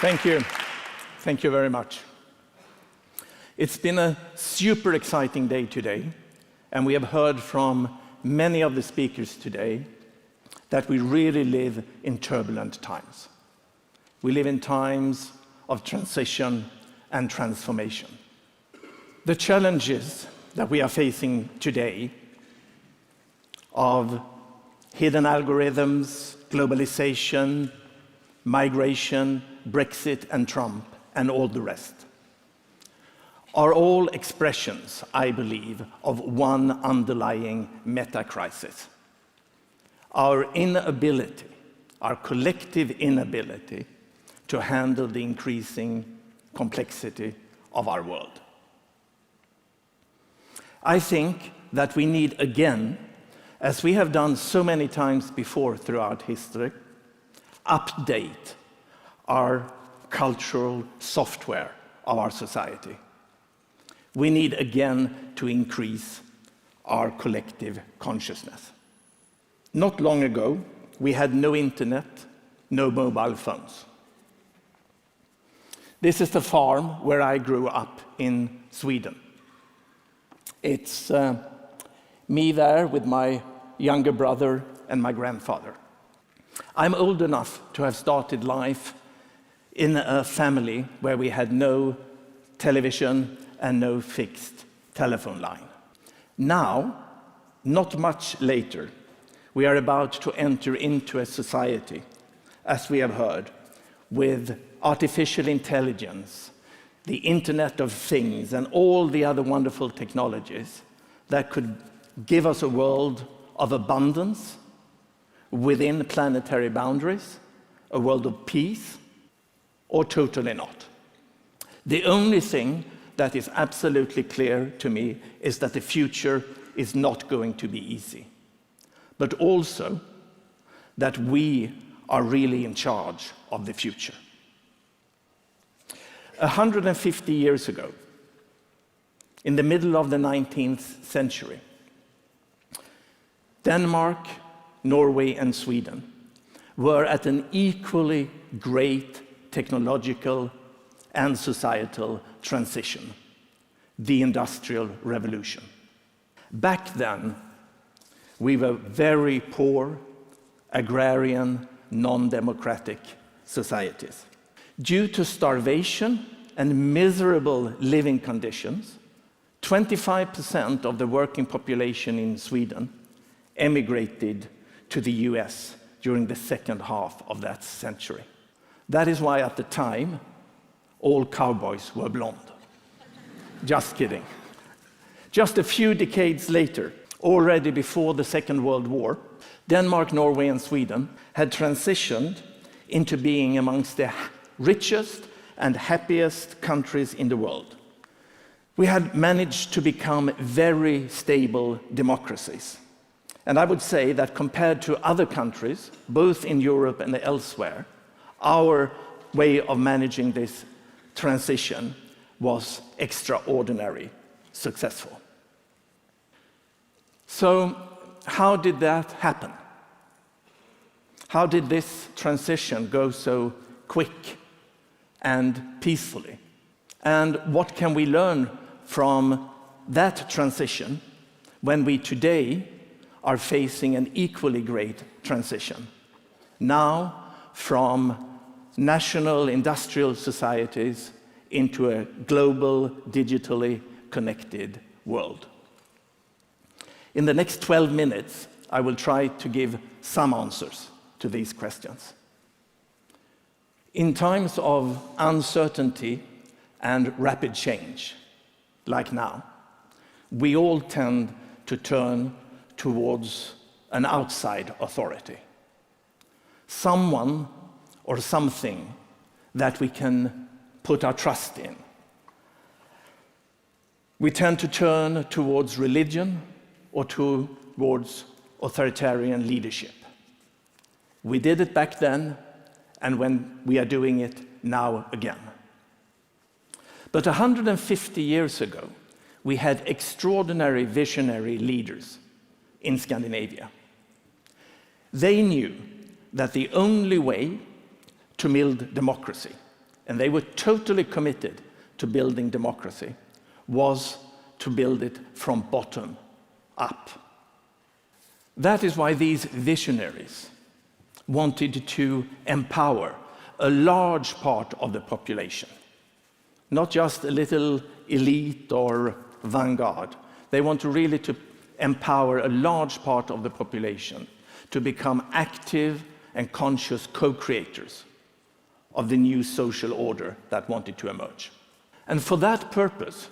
Thank you. Thank you very much. It's been a super exciting day today, and we have heard from many of the speakers today that we really live in turbulent times. We live in times of transition and transformation. The challenges that we are facing today of hidden algorithms, globalization, migration, Brexit and Trump, and all the rest, are all expressions, I believe, of one underlying meta-crisis. Our inability, our collective inability to handle the increasing complexity of our world. I think that we need again, as we have done so many times before throughout history, update our cultural software of our society. We need again to increase our collective consciousness. Not long ago, we had no internet, no mobile phones. This is the farm where I grew up in Sweden. It's me there with my younger brother and my grandfather. I'm old enough to have started life in a family where we had no television and no fixed telephone line. Now, not much later, we are about to enter into a society, as we have heard, with artificial intelligence, the Internet of Things, and all the other wonderful technologies that could give us a world of abundance within planetary boundaries, a world of peace, or totally not. The only thing that is absolutely clear to me is that the future is not going to be easy, but also that we are really in charge of the future. 150 years ago, in the middle of the 19th century, Denmark, Norway, and Sweden were at an equally great technological and societal transition, the Industrial Revolution. Back then, we were very poor, agrarian, non-democratic societies. Due to starvation and miserable living conditions, 25% of the working population in Sweden emigrated to the US during the second half of that century. That is why at the time, all cowboys were blonde. Just kidding. Just a few decades later, already before the Second World War, Denmark, Norway, and Sweden had transitioned into being amongst the richest and happiest countries in the world. We had managed to become very stable democracies. And I would say that compared to other countries, both in Europe and elsewhere, our way of managing this transition was extraordinarily successful. So, how did that happen? How did this transition go so quick and peacefully? And what can we learn from that transition when we today are facing an equally great transition? Now, from national industrial societies into a global, digitally connected world. In the next 12 minutes, I will try to give some answers to these questions. In times of uncertainty and rapid change, like now, we all tend to turn towards an outside authority. Someone or something that we can put our trust in. We tend to turn towards religion or towards authoritarian leadership. We did it back then, and when we are doing it now again. But 150 years ago, we had extraordinary visionary leaders in Scandinavia. They knew that the only way to build democracy, and they were totally committed to building democracy, was to build it from bottom up. That is why these visionaries wanted to empower a large part of the population, not just a little elite or vanguard. They want to really to empower a large part of the population to become active and conscious co-creators of the new social order that wanted to emerge. And for that purpose,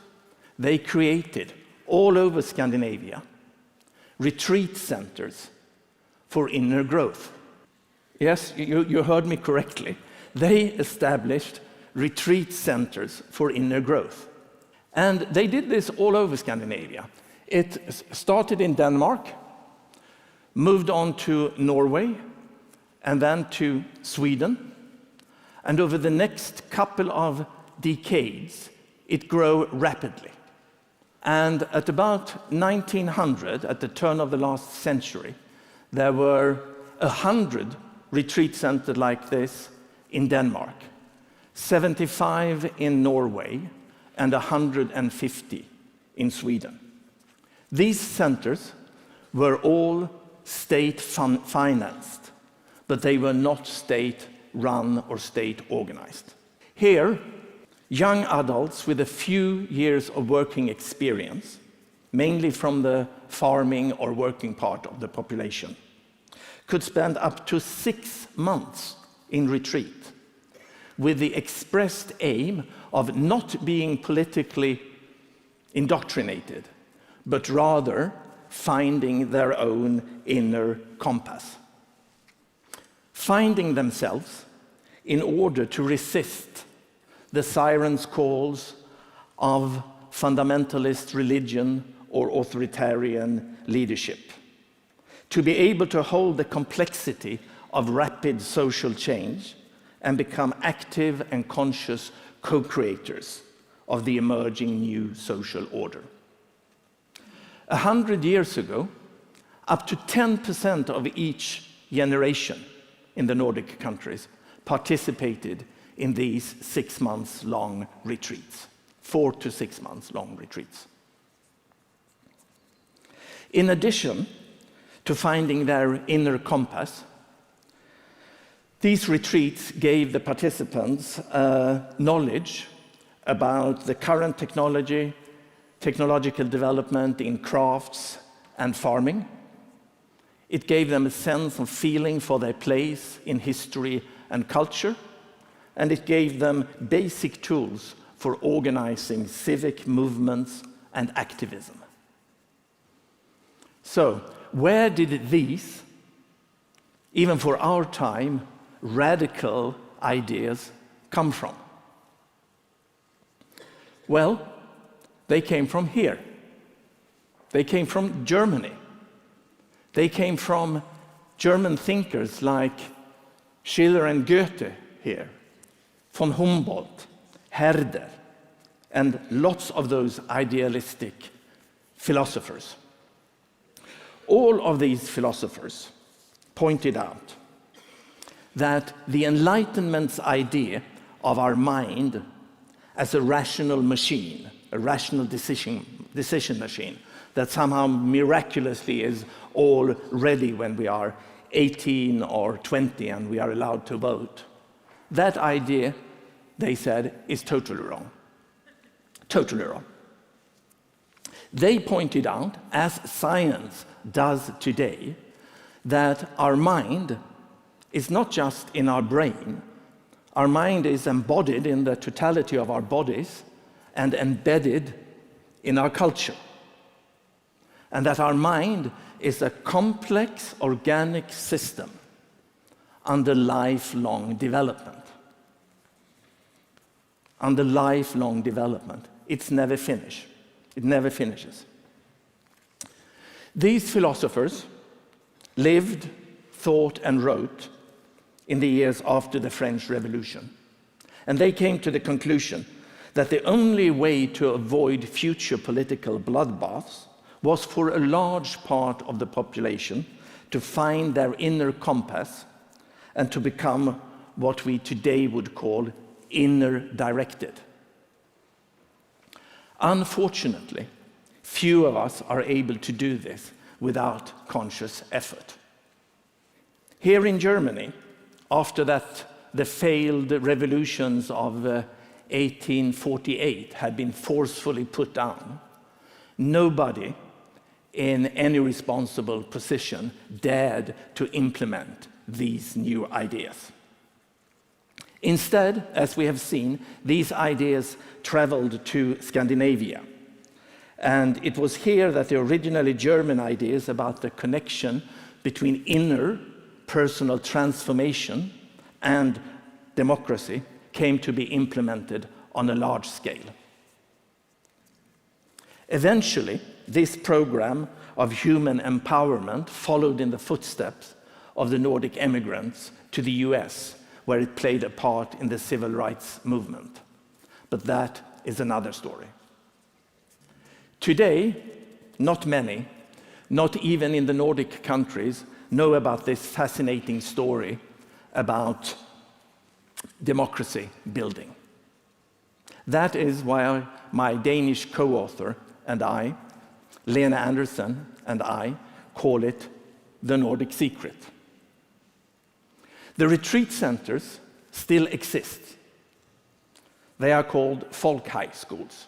they created, all over Scandinavia, retreat centers for inner growth. Yes, you heard me correctly. They established retreat centers for inner growth. And they did this all over Scandinavia. It started in Denmark, moved on to Norway, and then to Sweden. And over the next couple of decades, it grew rapidly. And at about 1900, at the turn of the last century, there were 100 retreat centers like this in Denmark, 75 in Norway, and 150 in Sweden. These centers were all state-financed, but they were not state-run or state-organized. Here, young adults with a few years of working experience, mainly from the farming or working part of the population, could spend up to 6 months in retreat with the expressed aim of not being politically indoctrinated, but rather finding their own inner compass. Finding themselves in order to resist the siren's calls of fundamentalist religion or authoritarian leadership. To be able to hold the complexity of rapid social change and become active and conscious co-creators of the emerging new social order. 100 years ago, up to 10% of each generation in the Nordic countries participated in these 6 months long retreats, 4 to 6 months long retreats. In addition to finding their inner compass, these retreats gave the participants knowledge about the current technological development in crafts and farming. It gave them a sense of feeling for their place in history and culture, and it gave them basic tools for organizing civic movements and activism. So, where did these, even for our time, radical ideas come from? Well, they came from here. They came from Germany. They came from German thinkers like Schiller and Goethe here, von Humboldt, Herder, and lots of those idealistic philosophers. All of these philosophers pointed out that the Enlightenment's idea of our mind as a rational machine, a rational decision machine, that somehow miraculously is all ready when we are 18 or 20 and we are allowed to vote. That idea, they said, is totally wrong. Totally wrong. They pointed out, as science does today, that our mind is not just in our brain. Our mind is embodied in the totality of our bodies and embedded in our culture. And that our mind is a complex organic system under lifelong development. Under lifelong development. It's never finished. It never finishes. These philosophers lived, thought, and wrote in the years after the French Revolution. And they came to the conclusion that the only way to avoid future political bloodbaths was for a large part of the population to find their inner compass and to become what we today would call inner directed. Unfortunately, few of us are able to do this without conscious effort. Here in Germany, after that, the failed revolutions of 1848 had been forcefully put down, nobody in any responsible position dared to implement these new ideas. Instead, as we have seen, these ideas traveled to Scandinavia. And it was here that the originally German ideas about the connection between inner personal transformation and democracy came to be implemented on a large scale. Eventually, this program of human empowerment followed in the footsteps of the Nordic immigrants to the US, where it played a part in the civil rights movement. But that is another story. Today, not many, not even in the Nordic countries, know about this fascinating story about democracy building. That is why my Danish co-author and I, Lena Andersen and I, call it the Nordic secret. The retreat centers still exist. They are called folk high schools.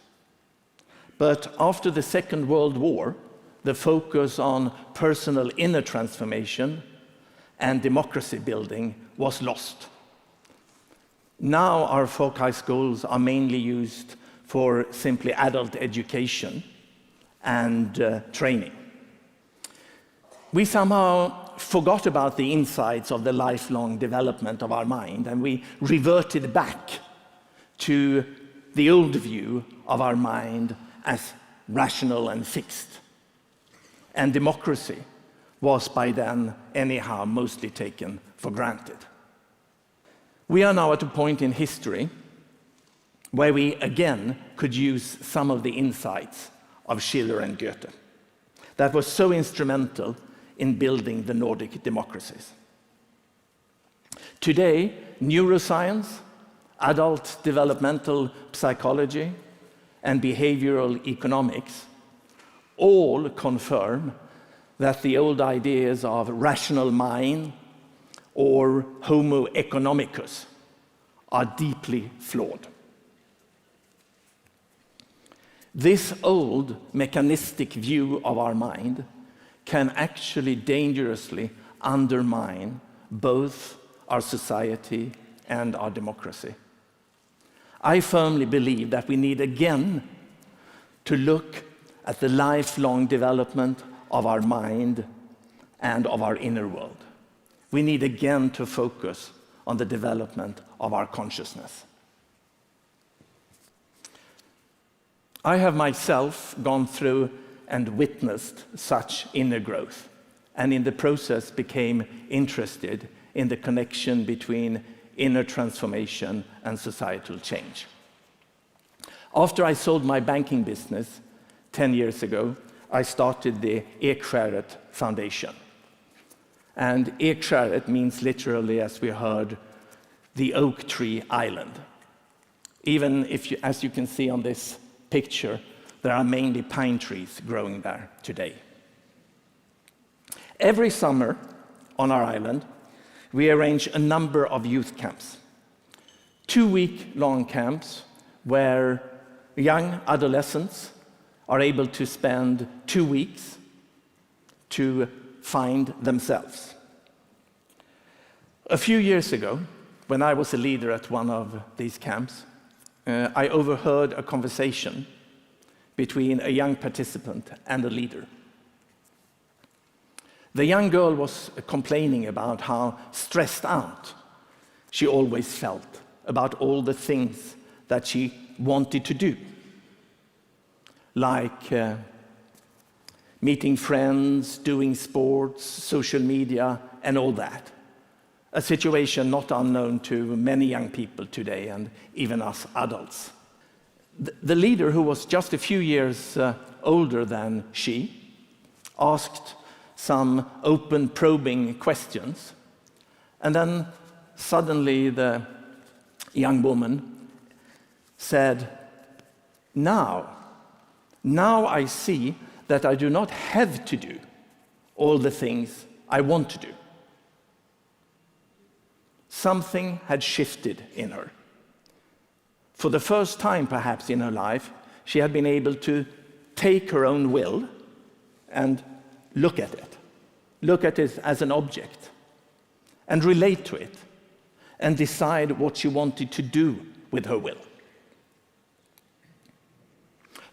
But after the Second World War, the focus on personal inner transformation and democracy building was lost. Now our folk high schools are mainly used for simply adult education and training. We somehow forgot about the insights of the lifelong development of our mind, and we reverted back to the old view of our mind as rational and fixed. And democracy was by then, anyhow, mostly taken for granted. We are now at a point in history where we again could use some of the insights of Schiller and Goethe that was so instrumental in building the Nordic democracies. Today, neuroscience, adult developmental psychology, and behavioral economics all confirm that the old ideas of rational mind or Homo economicus are deeply flawed. This old mechanistic view of our mind can actually dangerously undermine both our society and our democracy. I firmly believe that we need again to look at the lifelong development of our mind and of our inner world. We need again to focus on the development of our consciousness. I have myself gone through and witnessed such inner growth, and in the process became interested in the connection between inner transformation and societal change. After I sold my banking business 10 years ago, I started the Ekskäret Foundation. And Ekskäret means literally, as we heard, the oak tree island. Even if, as you can see on this picture, there are mainly pine trees growing there today. Every summer on our island, we arrange a number of youth camps. 2-week-long camps where young adolescents are able to spend 2 weeks to find themselves. A few years ago, when I was a leader at one of these camps, I overheard a conversation between a young participant and a leader. The young girl was complaining about how stressed out she always felt about all the things that she wanted to do, like meeting friends, doing sports, social media, and all that. a situation not unknown to many young people today and even us adults. The leader, who was just a few years older than she, asked some open, probing questions, and then suddenly the young woman said, Now I see that I do not have to do all the things I want to do." Something had shifted in her. For the first time, perhaps, in her life, she had been able to take her own will and look at it as an object, and relate to it, and decide what she wanted to do with her will.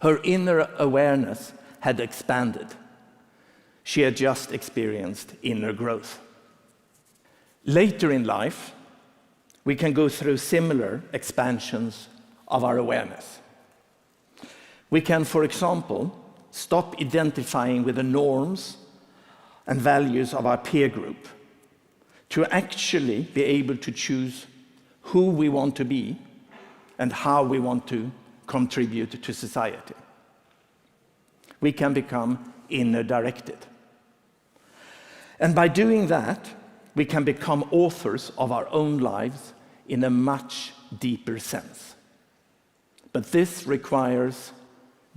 Her inner awareness had expanded. She had just experienced inner growth. Later in life, we can go through similar expansions of our awareness. We can, for example, stop identifying with the norms and values of our peer group to actually be able to choose who we want to be and how we want to contribute to society. We can become inner directed. And by doing that, we can become authors of our own lives in a much deeper sense. But this requires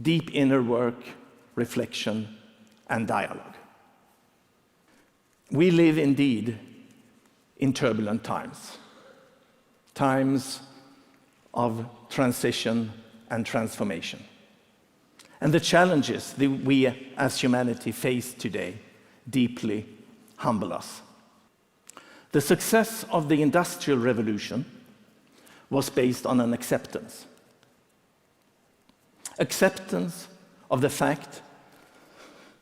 deep inner work, reflection, and dialogue. We live indeed in turbulent times, times of transition and transformation. And the challenges that we as humanity face today deeply humble us. The success of the Industrial Revolution was based on an acceptance. Acceptance of the fact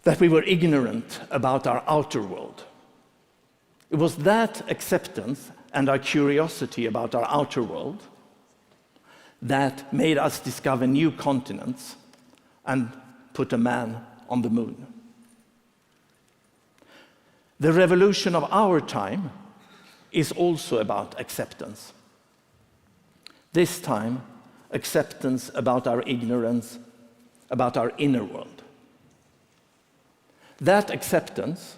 that we were ignorant about our outer world. It was that acceptance and our curiosity about our outer world that made us discover new continents and put a man on the moon. The revolution of our time is also about acceptance. This time, acceptance about our ignorance, about our inner world. That acceptance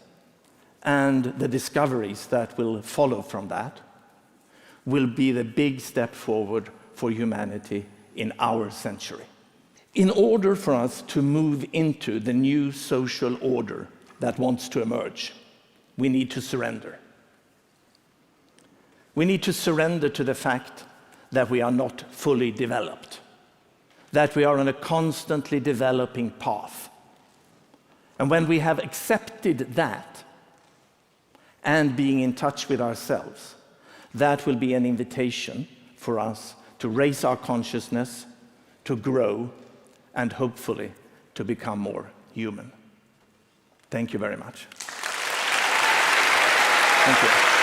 and the discoveries that will follow from that will be the big step forward for humanity in our century. In order for us to move into the new social order that wants to emerge, we need to surrender. We need to surrender to the fact that we are not fully developed, that we are on a constantly developing path. And when we have accepted that and being in touch with ourselves, that will be an invitation for us to raise our consciousness, to grow, and hopefully to become more human. Thank you very much. Thank you.